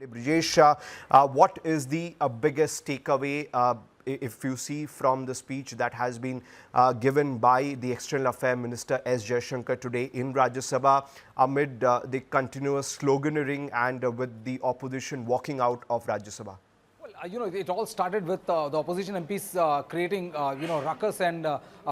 Brijesh, what is the biggest takeaway, if you see, from the speech that has been given by the External Affairs Minister S.Jaishankar today in Rajya Sabha amid the continuous sloganeering and with the opposition walking out of Rajya Sabha? It all started with the opposition MPs creating, ruckus, and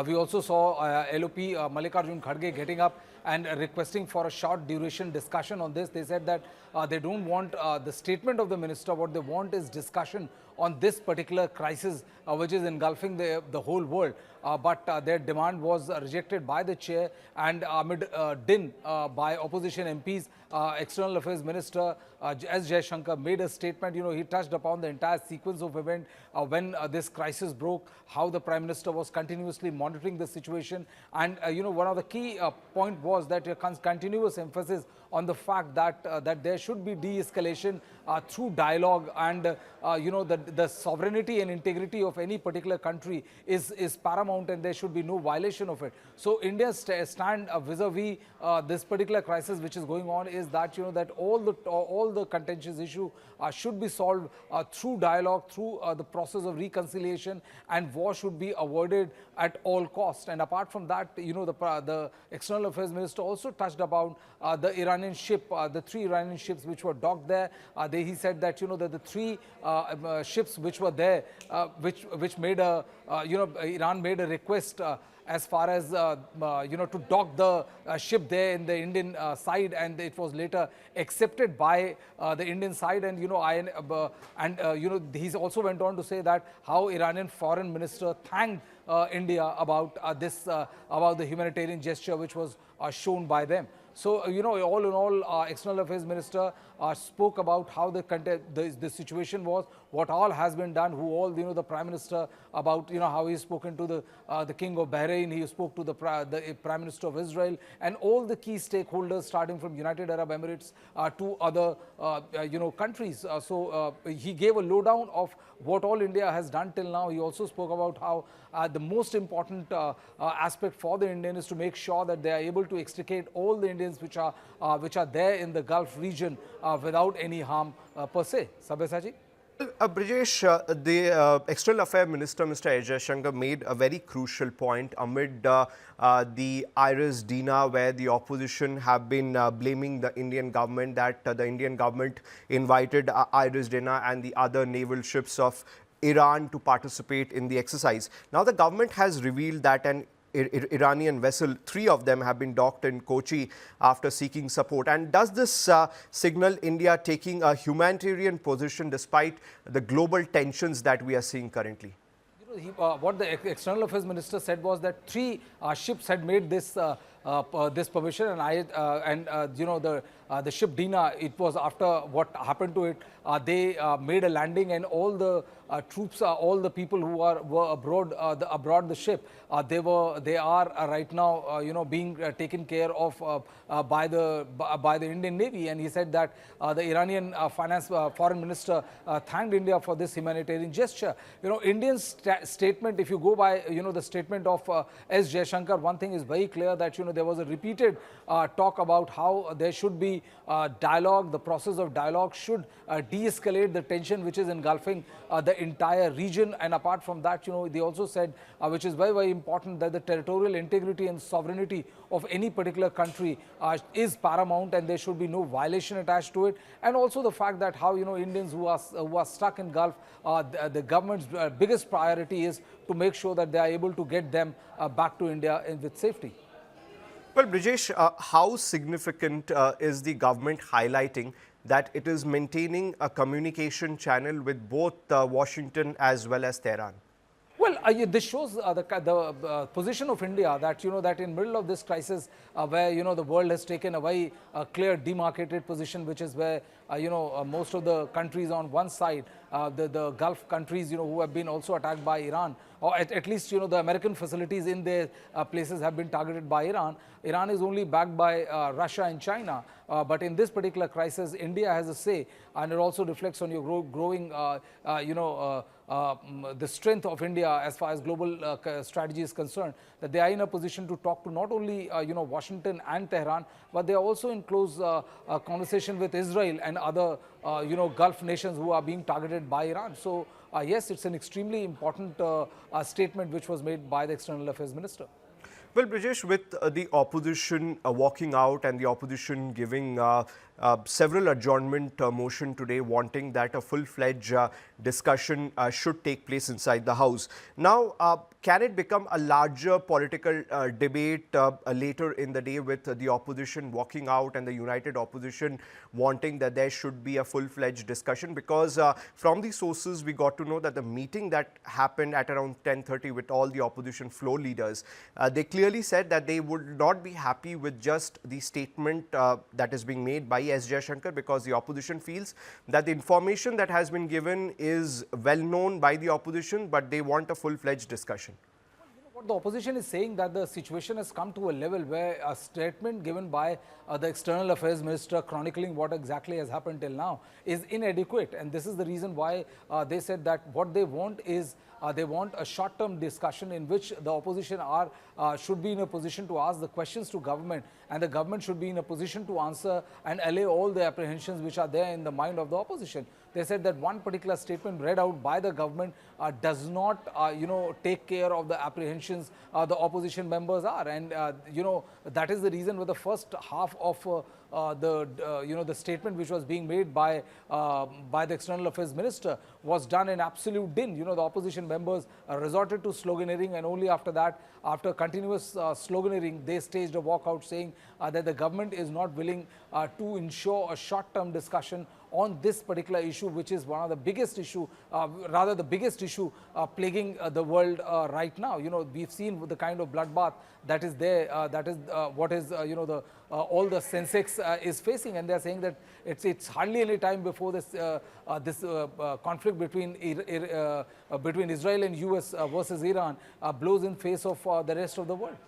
we also saw LOP Mallikarjun Kharge getting up and requesting for a short duration discussion on this. They said that they don't want the statement of the minister. What they want is discussion on this particular crisis, which is engulfing the whole world. But their demand was rejected by the chair, and amid din by opposition MPs, External Affairs Minister S.Jaishankar made a statement. He touched upon the entire sequence of events when this crisis broke, how the Prime Minister was continuously monitoring the situation. And, one of the key point was that a continuous emphasis on the fact that that there should be de-escalation through dialogue, and the sovereignty and integrity of any particular country is paramount, and there should be no violation of it. So India's stand vis-a-vis this particular crisis which is going on is that that all the contentious issue should be solved through dialogue, through the process of reconciliation, and war should be avoided at all costs. And apart from that, the External Affairs Minister also touched about the Iranian ship, the 3 Iranian ships which were docked there. He said that that the 3 ships which were there, which made a Iran made a request as far as to dock the ship there in the Indian side, and it was later accepted by the Indian side. And he's also went on to say that how Iranian foreign minister thanked India about about the humanitarian gesture which was shown by them. So, all in all, External Affairs Minister spoke about how the situation was, what all has been done, who all, the Prime Minister, about, how he's spoken to the King of Bahrain, he spoke to the Prime Minister of Israel, and all the key stakeholders, starting from United Arab Emirates to other, countries. So, he gave a lowdown of what all India has done till now. He also spoke about how the most important aspect for the Indian is to make sure that they are able to extricate all the Indians which are there in the Gulf region without any harm per se. Sabyasachi? Brijesh, the External Affairs Minister, Mr. S.Jaishankar, made a very crucial point amid the Iris Dina, where the opposition have been blaming the Indian government that the Indian government invited Iris Dina and the other naval ships of Iran to participate in the exercise. Now, the government has revealed that an Iranian vessel, 3 of them, have been docked in Kochi after seeking support. And does this signal India taking a humanitarian position despite the global tensions that we are seeing currently? What the External Affairs Minister said was that 3 ships had made this this permission, and the ship Dina, it was after what happened to it, they made a landing, and all the troops, all the people who were abroad the ship, they are right now being taken care of by the Indian Navy. And he said that the Iranian foreign minister thanked India for this humanitarian gesture. Indian statement, if you go by the statement of S. Jaishankar, one thing is very clear, that there was a repeated talk about how there should be dialogue. The process of dialogue should de-escalate the tension which is engulfing the entire region. And apart from that, they also said, which is very, very important, that the territorial integrity and sovereignty of any particular country is paramount, and there should be no violation attached to it. And also the fact that how Indians who are stuck in Gulf, the government's biggest priority is to make sure that they are able to get them back to India with safety. Well, Brijesh, how significant is the government highlighting that it is maintaining a communication channel with both Washington as well as Tehran? Well, this shows the position of India, that that in middle of this crisis, where the world has taken a very clear demarcated position, which is where most of the countries on one side, the Gulf countries who have been also attacked by Iran, or at least the American facilities in their places have been targeted by Iran. Iran is only backed by Russia and China, but in this particular crisis, India has a say, and it also reflects on your growing the strength of India as far as global strategy is concerned, that they are in a position to talk to not only Washington and Tehran, but they are also in close conversation with Israel and other Gulf nations who are being targeted by Iran. So yes, it's an extremely important statement which was made by the External Affairs Minister. Well, Brijesh, with the opposition walking out and the opposition giving several adjournment motion today, wanting that a full-fledged discussion should take place inside the House. Now, can it become a larger political debate later in the day with the opposition walking out and the united opposition wanting that there should be a full-fledged discussion? Because from the sources, we got to know that the meeting that happened at around 10:30 with all the opposition floor leaders, they clearly said that they would not be happy with just the statement that is being made by S.Jaishankar, because the opposition feels that the information that has been given is well known by the opposition, but they want a full-fledged discussion. What the opposition is saying, that the situation has come to a level where a statement given by the External Affairs Minister chronicling what exactly has happened till now is inadequate. And this is the reason why they said that what they want is they want a short-term discussion in which the opposition should be in a position to ask the questions to government, and the government should be in a position to answer and allay all the apprehensions which are there in the mind of the opposition. They said that one particular statement read out by the government does not, take care of the apprehensions the opposition members are, and that is the reason why the first half of the statement which was being made by the External Affairs Minister was done in absolute din. The opposition members resorted to sloganeering, and only after that, after continuous sloganeering, they staged a walkout saying that the government is not willing to ensure a short-term discussion on this particular issue, which is one of the biggest issue, rather the biggest issue plaguing the world right now. We've seen the kind of bloodbath that is there, that is what is, all the Sensex is facing, and they are saying that it's hardly any time before this conflict between Israel and US versus Iran blows in face of the rest of the world.